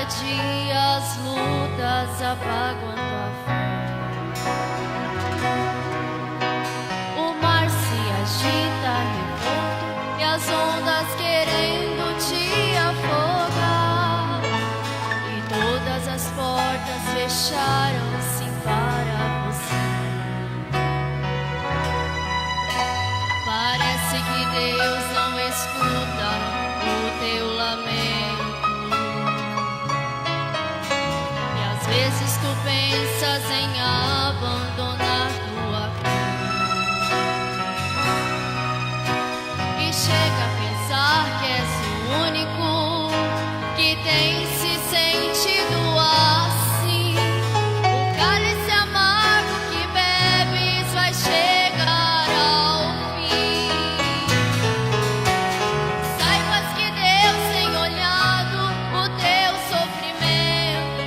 dia as lutas apagam a tua fé. O mar se agita revolto e as ondas querendo te afogar, e todas as portas fecharam-se para você. Parece que Deus não escuta o teu lamento, e às vezes tu pensas em abandonar tua cama, e chega a pensar que és o único que tem se sentido assim. O cálice amargo que bebes vai chegar ao fim. Saibas que Deus tem olhado o teu sofrimento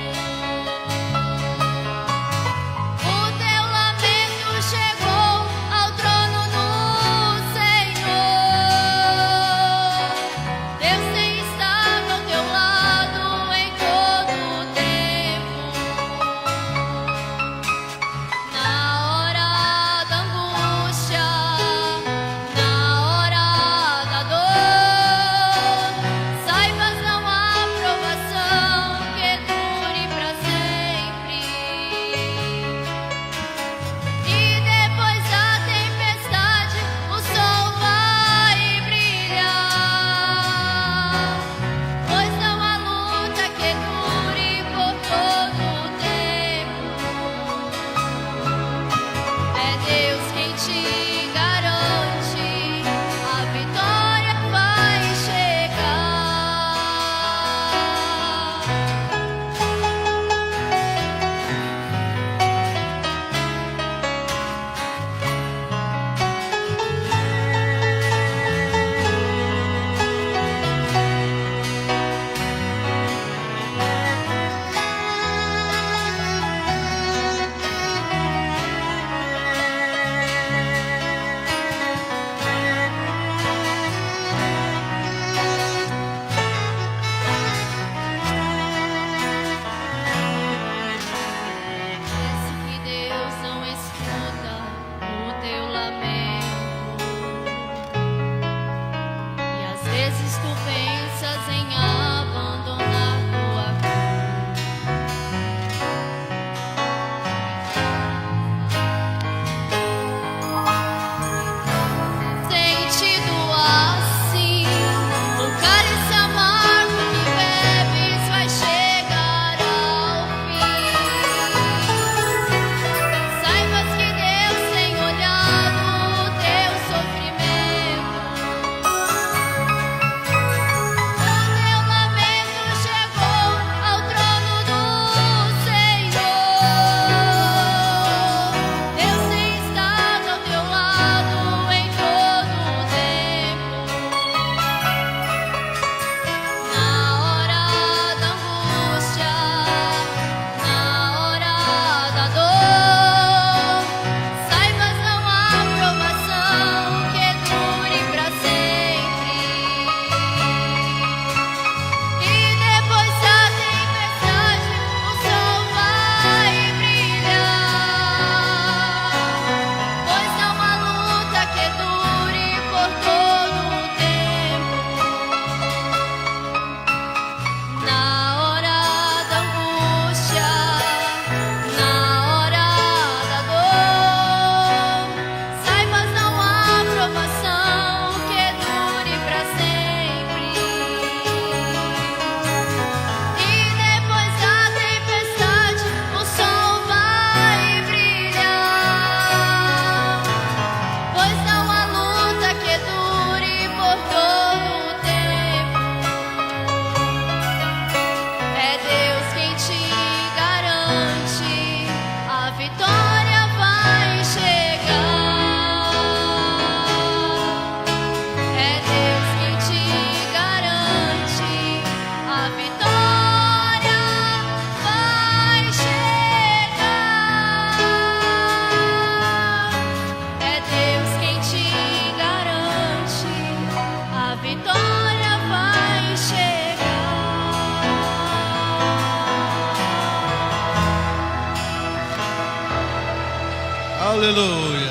Aleluia.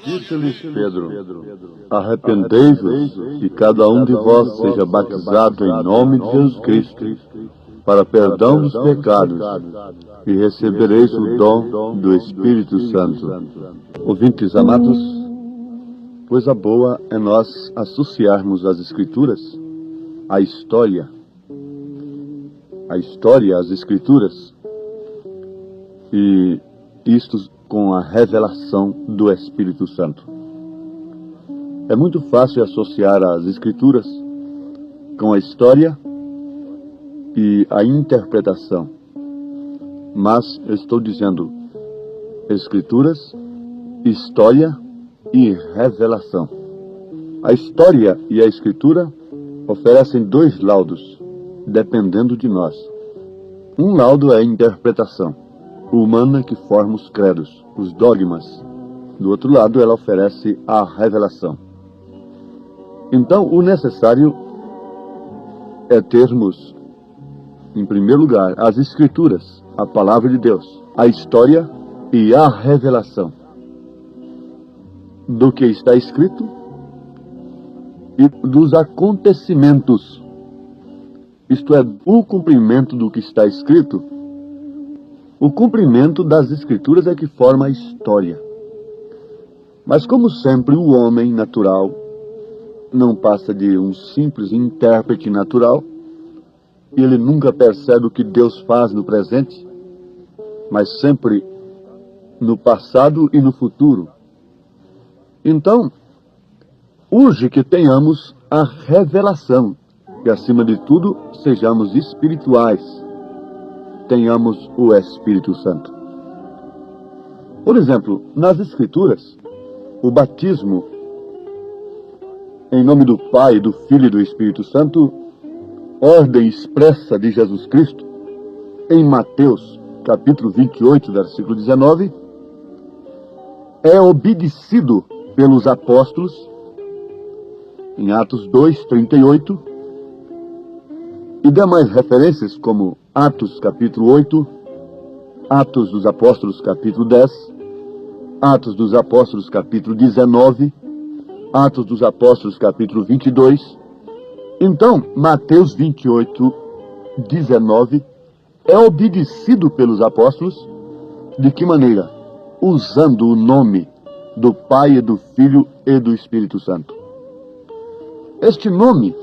Disse-lhes Pedro: arrependei-vos e cada um de vós seja batizado em nome de Jesus Cristo para perdão dos pecados e recebereis o dom do Espírito Santo. Ouvintes amados, coisa boa é nós associarmos as Escrituras à história. A história, as Escrituras, e isto com a revelação do Espírito Santo. É muito fácil associar as Escrituras com a história e a interpretação. Mas eu estou dizendo Escrituras, história e revelação. A história e a Escritura oferecem dois laudos, dependendo de nós. Um laudo é a interpretação humana que forma os credos, os dogmas. Do outro lado, ela oferece a revelação. Então, o necessário é termos, em primeiro lugar, as Escrituras, a Palavra de Deus, a história e a revelação do que está escrito e dos acontecimentos. Isto é, o cumprimento do que está escrito. O cumprimento das Escrituras é que forma a história. Mas como sempre, o homem natural não passa de um simples intérprete natural, e ele nunca percebe o que Deus faz no presente, mas sempre no passado e no futuro. Então, urge que tenhamos a revelação, e acima de tudo, sejamos espirituais. Tenhamos o Espírito Santo. Por exemplo, nas Escrituras, o batismo em nome do Pai, do Filho e do Espírito Santo, ordem expressa de Jesus Cristo, em Mateus, capítulo 28, versículo 19, é obedecido pelos apóstolos, em Atos 2, 38, e demais referências como Atos capítulo 8, Atos dos Apóstolos capítulo 10, Atos dos Apóstolos capítulo 19, Atos dos Apóstolos capítulo 22. Então, Mateus 28, 19 é obedecido pelos apóstolos. De que maneira? Usando o nome do Pai, e do Filho e do Espírito Santo. Este nome,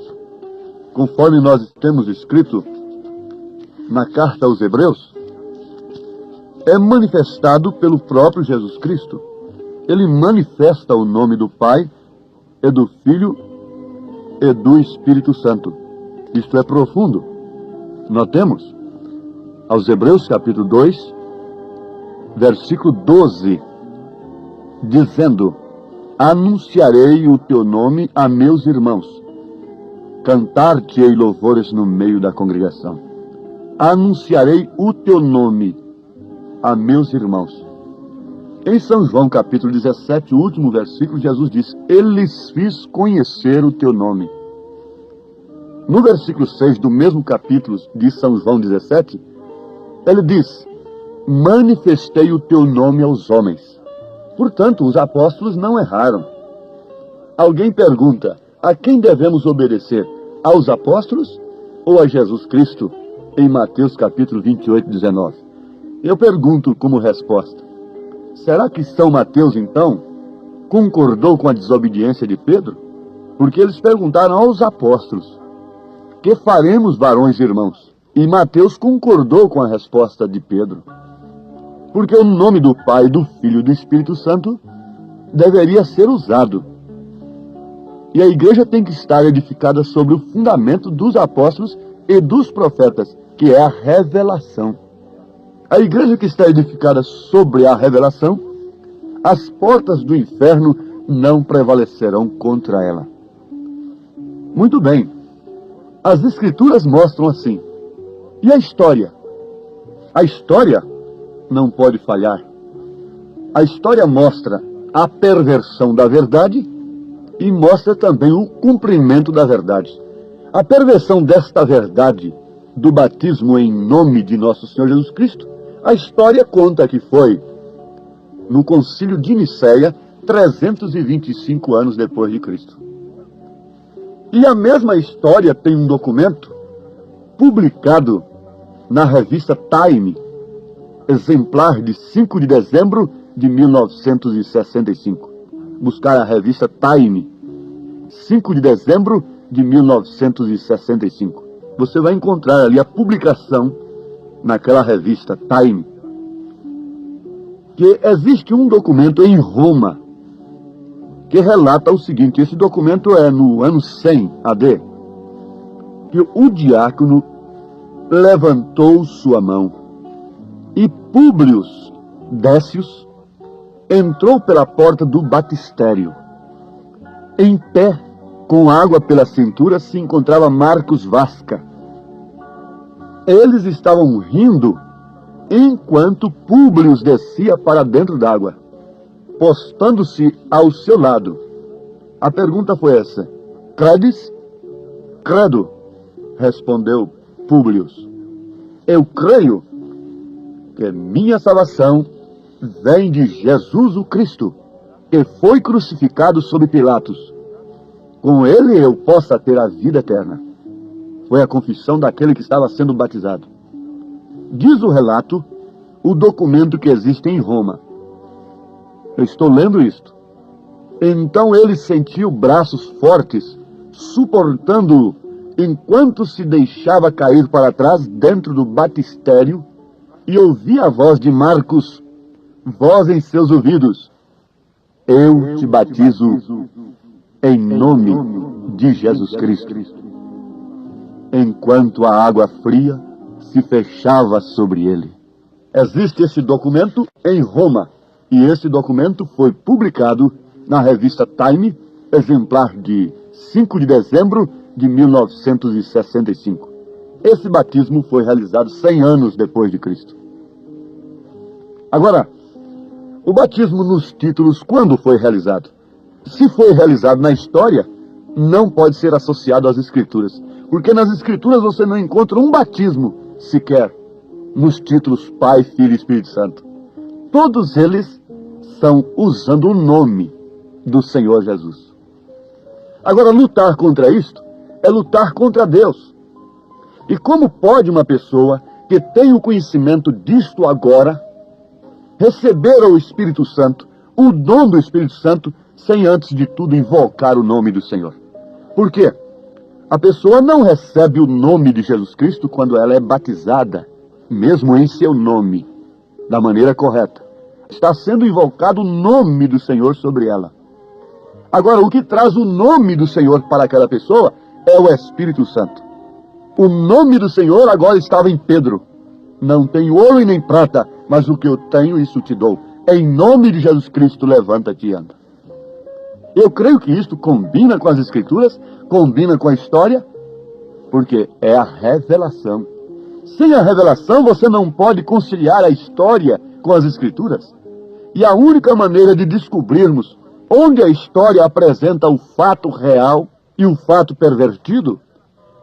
conforme nós temos escrito na carta aos Hebreus, é manifestado pelo próprio Jesus Cristo. Ele manifesta o nome do Pai, e do Filho e do Espírito Santo. Isto é profundo. Notemos, aos Hebreus capítulo 2, versículo 12, dizendo: anunciarei o teu nome a meus irmãos, cantar-te-ei louvores no meio da congregação. Anunciarei o teu nome a meus irmãos. Em São João capítulo 17, o último versículo, Jesus diz: eu lhes fiz conhecer o teu nome. No versículo 6 do mesmo capítulo de São João 17, ele diz: manifestei o teu nome aos homens. Portanto, os apóstolos não erraram. Alguém pergunta: a quem devemos obedecer? Aos apóstolos ou a Jesus Cristo? Em Mateus capítulo 28, 19. Eu pergunto como resposta: será que São Mateus, então, concordou com a desobediência de Pedro? Porque eles perguntaram aos apóstolos: que faremos, varões e irmãos? E Mateus concordou com a resposta de Pedro. Porque o nome do Pai, do Filho e do Espírito Santo deveria ser usado. E a igreja tem que estar edificada sobre o fundamento dos apóstolos e dos profetas, que é a revelação. A igreja que está edificada sobre a revelação, as portas do inferno não prevalecerão contra ela. Muito bem. As Escrituras mostram assim. E a história? A história não pode falhar. A história mostra a perversão da verdade e mostra também o cumprimento da verdade. A perversão desta verdade do batismo em nome de nosso Senhor Jesus Cristo, a história conta que foi no Concílio de Nicéia, 325 anos depois de Cristo. E a mesma história tem um documento publicado na revista Time, exemplar de 5 de dezembro de 1965. Buscar a revista Time, 5 de dezembro de 1965. Você vai encontrar ali a publicação naquela revista Time, que existe um documento em Roma que relata o seguinte. Esse documento é no ano 100 AD, que o diácono levantou sua mão e Públio Décius entrou pela porta do batistério. Em pé, com água pela cintura, se encontrava Marcos Vasca. Eles estavam rindo enquanto Públio descia para dentro d'água, postando-se ao seu lado. A pergunta foi essa: credes? Credo, respondeu Públio. Eu creio que minha salvação vem de Jesus o Cristo, que foi crucificado sob Pilatos. Com ele eu possa ter a vida eterna. Foi a confissão daquele que estava sendo batizado. Diz o relato, o documento que existe em Roma. Eu estou lendo isto. Então ele sentiu braços fortes, suportando-o, enquanto se deixava cair para trás dentro do batistério, e ouvia a voz de Marcos, voz em seus ouvidos: eu te batizo em nome de Jesus Cristo. Enquanto a água fria se fechava sobre ele. Existe esse documento em Roma, e esse documento foi publicado na revista Time, exemplar de 5 de dezembro de 1965. Esse batismo foi realizado 100 anos depois de Cristo. Agora, o batismo nos títulos, quando foi realizado? Se foi realizado na história, não pode ser associado às Escrituras, porque nas Escrituras você não encontra um batismo sequer nos títulos Pai, Filho e Espírito Santo. Todos eles são usando o nome do Senhor Jesus. Agora, lutar contra isto é lutar contra Deus. E como pode uma pessoa que tem o conhecimento disto agora receber o Espírito Santo, o dom do Espírito Santo, sem antes de tudo invocar o nome do Senhor? Por quê? A pessoa não recebe o nome de Jesus Cristo quando ela é batizada, mesmo em seu nome, da maneira correta. Está sendo invocado o nome do Senhor sobre ela. Agora, o que traz o nome do Senhor para aquela pessoa é o Espírito Santo. O nome do Senhor agora estava em Pedro. Não tenho ouro e nem prata, mas o que eu tenho, isso te dou. Em nome de Jesus Cristo, levanta-te e anda. Eu creio que isto combina com as Escrituras, combina com a história, porque é a revelação. Sem a revelação, você não pode conciliar a história com as Escrituras. E a única maneira de descobrirmos onde a história apresenta o fato real e o fato pervertido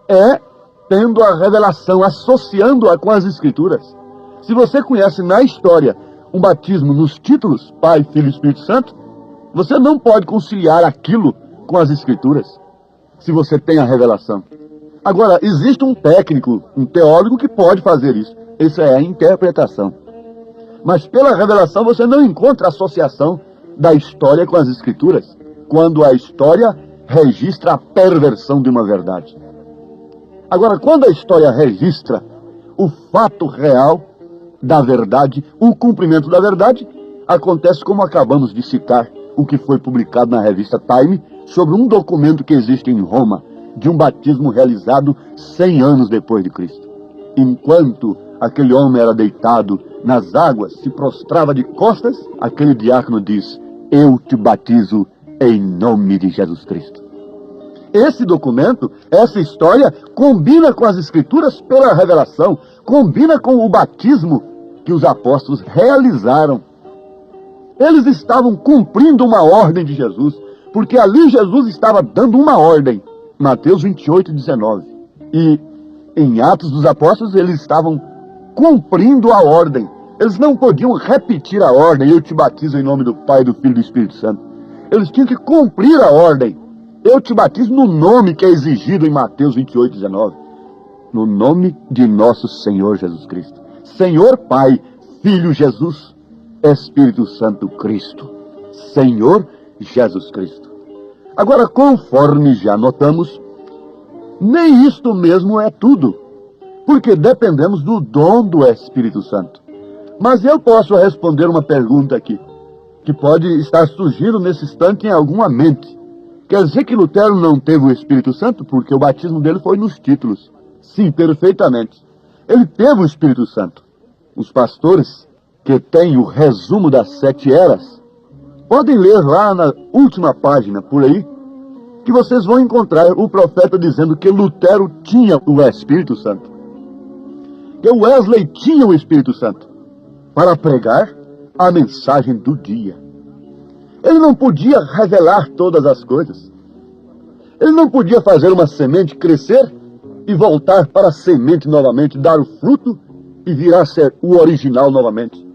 é tendo a revelação, associando-a com as Escrituras. Se você conhece na história um batismo nos títulos Pai, Filho e Espírito Santo, você não pode conciliar aquilo com as Escrituras, se você tem a revelação. Agora, existe um técnico, um teólogo que pode fazer isso. Isso é a interpretação. Mas pela revelação você não encontra associação da história com as Escrituras, quando a história registra a perversão de uma verdade. Agora, quando a história registra o fato real da verdade, o cumprimento da verdade, acontece como acabamos de citar, o que foi publicado na revista Time, sobre um documento que existe em Roma, de um batismo realizado 100 anos depois de Cristo. Enquanto aquele homem era deitado nas águas, se prostrava de costas, aquele diácono diz: eu te batizo em nome de Jesus Cristo. Esse documento, essa história, combina com as Escrituras pela revelação, combina com o batismo que os apóstolos realizaram. Eles estavam cumprindo uma ordem de Jesus, porque ali Jesus estava dando uma ordem. Mateus 28, 19. E em Atos dos Apóstolos eles estavam cumprindo a ordem. Eles não podiam repetir a ordem, eu te batizo em nome do Pai, do Filho e do Espírito Santo. Eles tinham que cumprir a ordem. Eu te batizo no nome que é exigido em Mateus 28, 19. No nome de nosso Senhor Jesus Cristo. Senhor Pai, Filho Jesus, Espírito Santo Cristo. Senhor Jesus Cristo. Agora, conforme já notamos, nem isto mesmo é tudo, porque dependemos do dom do Espírito Santo. Mas eu posso responder uma pergunta aqui, que pode estar surgindo nesse instante em alguma mente. Quer dizer que Lutero não teve o Espírito Santo porque o batismo dele foi nos títulos? Sim, perfeitamente. Ele teve o Espírito Santo. Os pastores que têm o resumo das 7 eras, podem ler lá na última página, por aí, que vocês vão encontrar o profeta dizendo que Lutero tinha o Espírito Santo. Que Wesley tinha o Espírito Santo para pregar a mensagem do dia. Ele não podia revelar todas as coisas. Ele não podia fazer uma semente crescer e voltar para a semente novamente, dar o fruto e virar a ser o original novamente.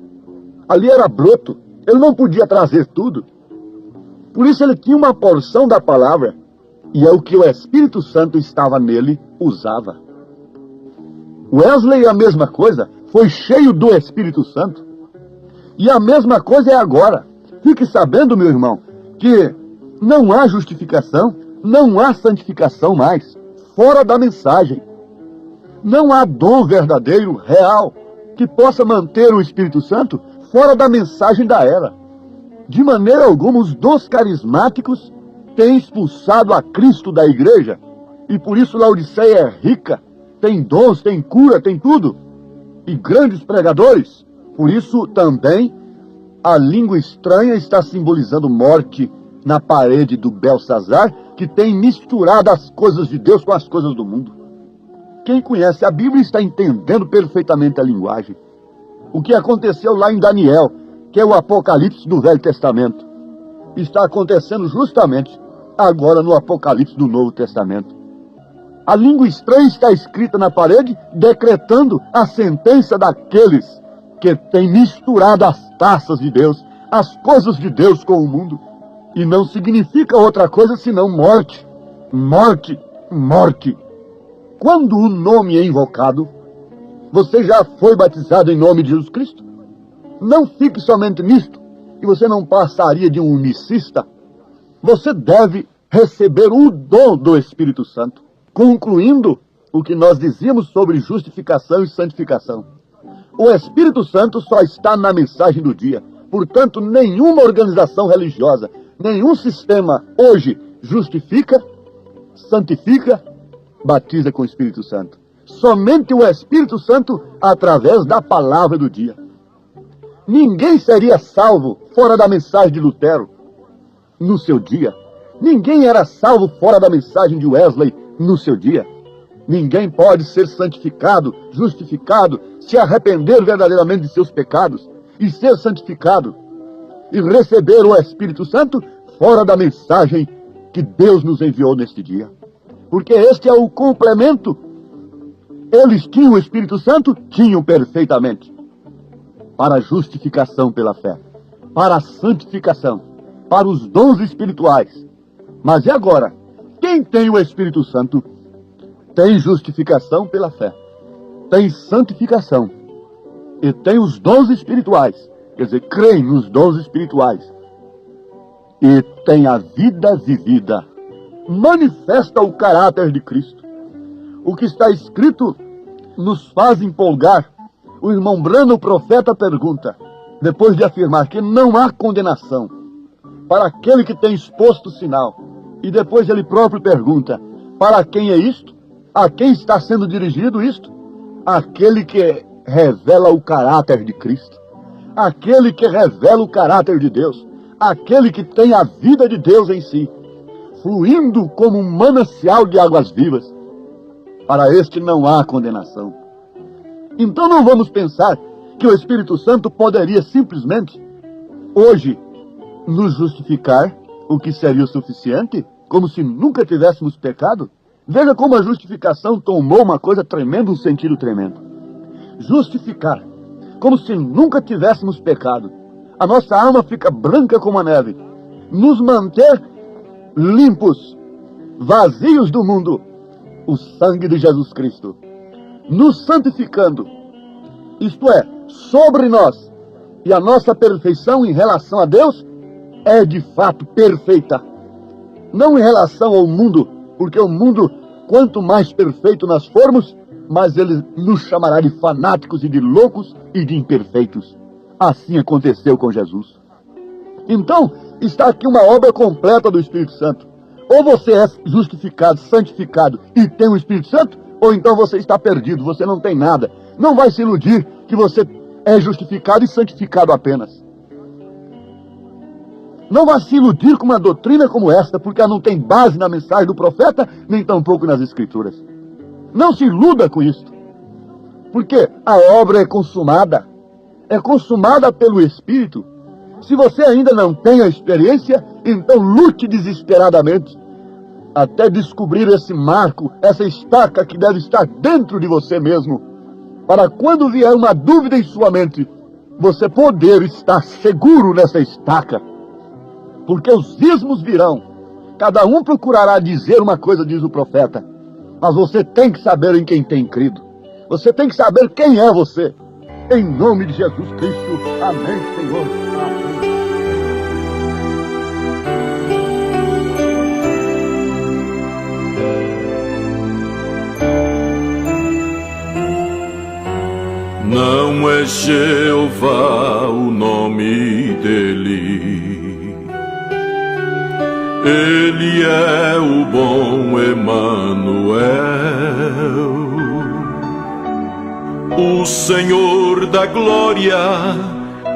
Ali era broto. Ele não podia trazer tudo. Por isso ele tinha uma porção da palavra, e é o que o Espírito Santo estava nele, usava. Wesley, a mesma coisa, foi cheio do Espírito Santo. E a mesma coisa é agora. Fique sabendo, meu irmão, que não há justificação, não há santificação mais, fora da mensagem. Não há dom verdadeiro, real, que possa manter o Espírito Santo fora da mensagem da era. De maneira alguma, os dons carismáticos têm expulsado a Cristo da igreja, e por isso Laodiceia é rica, tem dons, tem cura, tem tudo, e grandes pregadores. Por isso também a língua estranha está simbolizando morte na parede do Belsazar, que tem misturado as coisas de Deus com as coisas do mundo. Quem conhece a Bíblia está entendendo perfeitamente a linguagem. O que aconteceu lá em Daniel, que é o Apocalipse do Velho Testamento, está acontecendo justamente agora no Apocalipse do Novo Testamento. A língua estranha está escrita na parede, decretando a sentença daqueles que têm misturado as taças de Deus, as coisas de Deus com o mundo. E não significa outra coisa senão morte, morte, morte. Quando o nome é invocado, você já foi batizado em nome de Jesus Cristo? Não fique somente nisto, e você não passaria de um unicista. Você deve receber o dom do Espírito Santo, concluindo o que nós dizíamos sobre justificação e santificação. O Espírito Santo só está na mensagem do dia. Portanto, nenhuma organização religiosa, nenhum sistema hoje justifica, santifica, batiza com o Espírito Santo. Somente o Espírito Santo através da palavra do dia. Ninguém seria salvo fora da mensagem de Lutero no seu dia. Ninguém era salvo fora da mensagem de Wesley no seu dia. Ninguém pode ser santificado, justificado, se arrepender verdadeiramente de seus pecados e ser santificado e receber o Espírito Santo fora da mensagem que Deus nos enviou neste dia. Porque este é o complemento. Eles tinham o Espírito Santo? Tinham perfeitamente. Para a justificação pela fé, para a santificação, para os dons espirituais. Mas e agora? Quem tem o Espírito Santo tem justificação pela fé, tem santificação e tem os dons espirituais. Quer dizer, creem nos dons espirituais e tem a vida vivida. Manifesta o caráter de Cristo. O que está escrito nos faz empolgar. O irmão Branham, o profeta, pergunta, depois de afirmar que não há condenação para aquele que tem exposto o sinal, e depois ele próprio pergunta, para quem é isto? A quem está sendo dirigido isto? Aquele que revela o caráter de Cristo, aquele que revela o caráter de Deus, aquele que tem a vida de Deus em si, fluindo como um manancial de águas vivas. Para este não há condenação. Então não vamos pensar que o Espírito Santo poderia simplesmente, hoje, nos justificar, o que seria o suficiente, como se nunca tivéssemos pecado. Veja como a justificação tomou uma coisa tremenda, um sentido tremendo. Justificar como se nunca tivéssemos pecado. A nossa alma fica branca como a neve. Nos manter limpos, vazios do mundo, o sangue de Jesus Cristo, nos santificando, isto é, sobre nós, e a nossa perfeição em relação a Deus é de fato perfeita. Não em relação ao mundo, porque o mundo, quanto mais perfeito nós formos, mais ele nos chamará de fanáticos e de loucos e de imperfeitos. Assim aconteceu com Jesus. Então, está aqui uma obra completa do Espírito Santo. Ou você é justificado, santificado e tem o Espírito Santo, ou então você está perdido, você não tem nada. Não vai se iludir que você é justificado e santificado apenas. Não vai se iludir com uma doutrina como esta, porque ela não tem base na mensagem do profeta, nem tampouco nas Escrituras. Não se iluda com isso, porque a obra é consumada pelo Espírito. Se você ainda não tem a experiência, então lute desesperadamente até descobrir esse marco, essa estaca que deve estar dentro de você mesmo, para quando vier uma dúvida em sua mente, você poder estar seguro nessa estaca. Porque os ismos virão, cada um procurará dizer uma coisa, diz o profeta, mas você tem que saber em quem tem crido. Você tem que saber quem é você. Em nome de Jesus Cristo. Amém, Senhor. Amém. Não é Jeová o nome dele. Ele é o bom Emanuel, o Senhor da glória,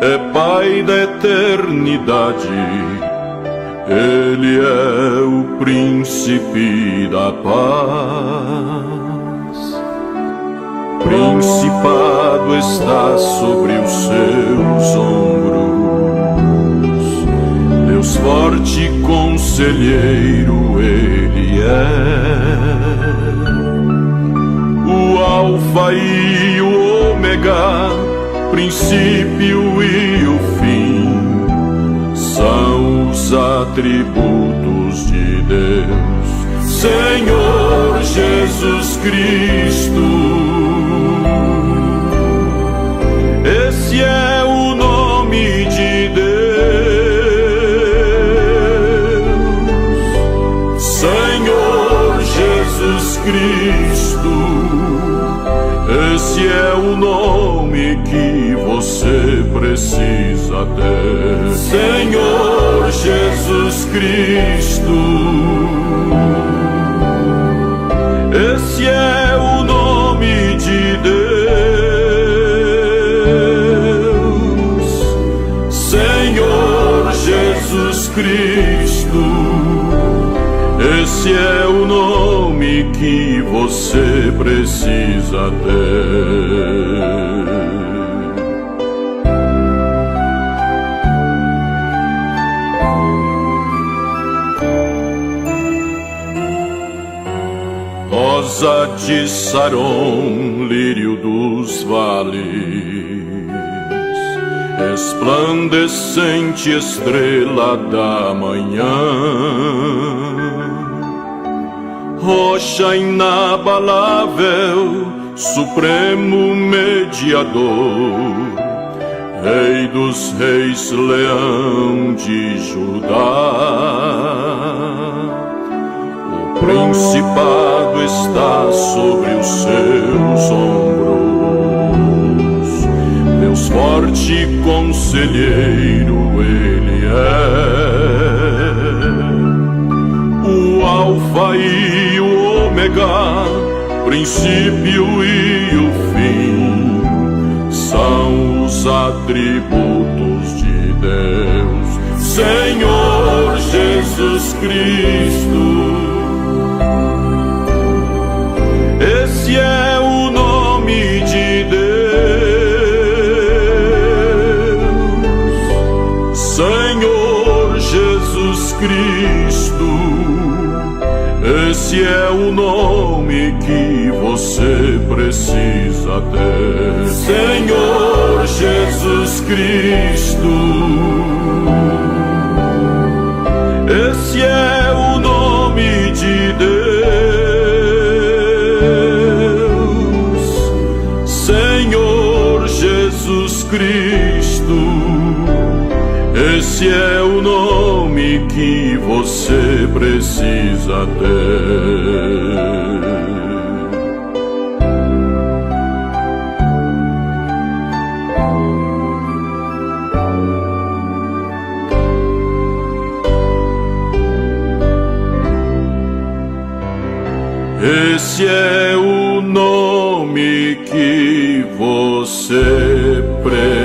é Pai da eternidade. Ele é o príncipe da paz. Principado está sobre os seus ombros. Deus forte conselheiro ele é, o Alfa e o Ômega, princípio e o fim, são os atributos de Deus. Senhor Jesus Cristo, esse é o nome de Deus. Cristo, esse é o nome que você precisa ter. Senhor Jesus Cristo, esse é o nome de Deus. Senhor Jesus Cristo, esse é o nome que você precisa ter. Rosa de Saron, lírio dos vales, resplandecente estrela da manhã, rocha inabalável, supremo mediador, Rei dos reis, leão de Judá. O principado está sobre os seus ombros. Deus forte conselheiro ele é, o Alfa e o Ômega, princípio e o fim, são os atributos de Deus. Senhor Jesus Cristo, esse é o nome de Deus. Senhor Jesus Cristo, Esse é o nome que você precisa ter, Senhor Jesus Cristo. Esse é o nome de Deus, Senhor Jesus Cristo. Esse é o nome que você precisa ter. Esse é o nome que você precisa